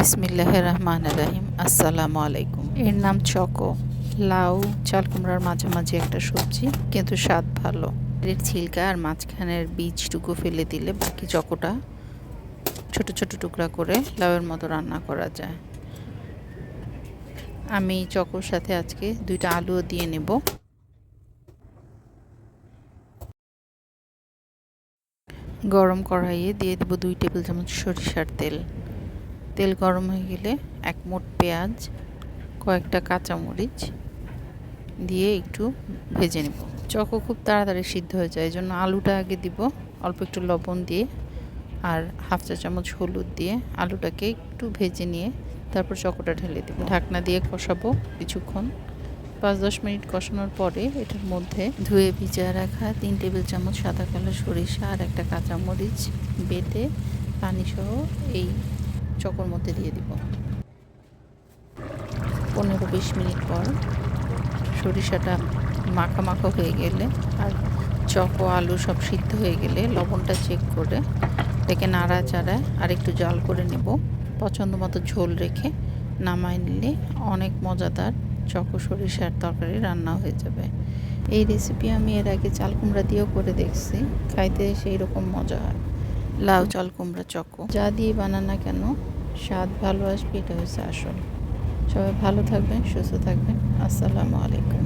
বিসমিল্লাহির রহমানির রহিম। আসসালামু আলাইকুম। এর নাম চকো। লাউ চাল কুমড়ার মাঝামাঝি একটা সবজি, কিন্তু স্বাদ ভালো। এর ছিলকা আর মাঝখানের বীজটুকু ফেলে দিলে বাকি চকোটা ছোট ছোট টুকরা করে লাউয়ের মতো রান্না করা যায়। আমি চকোর সাথে আজকে 2টা আলুও দিয়ে নেব। গরম কড়াইয়ে দিয়ে দেব 2 টেবিল চামচ সরিষার তেল। তেল গরম হয়ে গেলে 1 মুঠ পেঁয়াজ, কয়েকটা কাঁচামরিচ দিয়ে একটু ভেজে নেব। চকো খুব তাড়াতাড়ি সিদ্ধ হয়ে যায়, এই জন্য আলুটা আগে দিব, অল্প একটু লবণ দিয়ে আর হাফ চা চামচ হলুদ দিয়ে আলুটাকে একটু ভেজে নিয়ে তারপর চকোটা ঢেলে দেব। ঢাকনা দিয়ে কষাবো কিছুক্ষণ। 5-10 মিনিট কষানোর পরে এটার মধ্যে ধুয়ে ভিজিয়ে রাখা 3 টেবিল চামচ সাদা কালো সরিষা আর একটা কাঁচামরিচ বেটে পানিসহ এই চকোর মধ্যে দিয়ে দিব। 15-20 মিনিট পর সরিষাটা মাখা মাখা হয়ে গেলে আর চকো আলু সব সিদ্ধ হয়ে গেলে লবণটা চেক করে এটাকে নাড়াচাড়ায় আর একটু জাল করে নেব। পছন্দ মতো ঝোল রেখে নামায় নিলে অনেক মজাদার চকো সরিষার তরকারি রান্না হয়ে যাবে। এই রেসিপি আমি এর আগে চাল কুমড়া দিয়েও করে দেখছি, খাইতে সেই রকম মজা হয়। লাউ চাল কুমড়া চকো যা দিয়ে বানান না কেন স্বাদ ভালো আসবে, এটা হচ্ছে আসল। সবাই ভালো থাকবেন, সুস্থ থাকবেন। আসসালামু আলাইকুম।